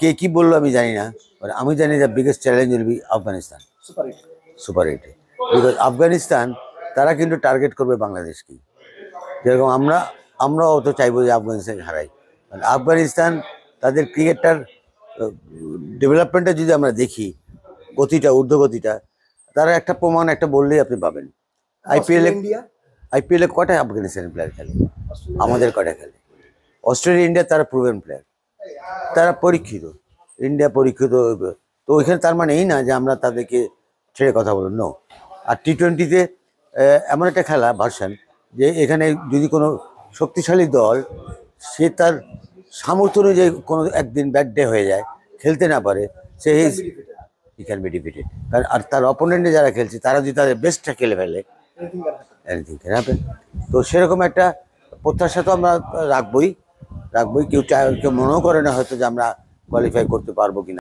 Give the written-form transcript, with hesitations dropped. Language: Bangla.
কে কি বললো আমি জানি না, বাট আমি জানি যে biggest challenge will be Afghanistan, super 8-এ। বিকজ আফগানিস্তান তারা কিন্তু টার্গেট করবে বাংলাদেশকেই, যেরকম আমরাও অত চাইবো যে আফগানিস্তানকে হারাই। মানে আফগানিস্তান তাদের ক্রিকেটটার ডেভেলপমেন্টটা যদি আমরা দেখি, গতিটা, ঊর্ধ্বগতিটা, তারা একটা প্রমাণ একটা বললেই আপনি পাবেন। আইপিএলে কটা আফগানিস্তানের প্লেয়ার খেলে, আমাদের কটা খেলে? অস্ট্রেলিয়া, ইন্ডিয়া তারা প্রুভেন প্লেয়ার, তারা পরীক্ষিত, ইন্ডিয়া পরীক্ষিত। তো ওইখানে তার মানে এই না যে আমরা তাদেরকে ছেড়ে কথা বলুন, নো। আর টি-20-তে এমন একটা খেলা ভার্সান যে এখানে যদি কোনো শক্তিশালী দল সে তার সামর্থ্য অনুযায়ী কোনো একদিন ব্যাড ডে হয়ে যায়, খেলতে না পারে, সে হি ক্যান বি ডিফিটেড। কারণ আর তার অপোনেন্টে যারা খেলছে তারা যদি তাদের বেস্টটা খেলে ফেলে, এনিথিং ক্যান হ্যাপেন। তো সেরকম একটা প্রত্যাশা তো আমরা রাখবই। কেউ মনেও করে না হয়তো যে আমরা কোয়ালিফাই করতে পারবো কিনা।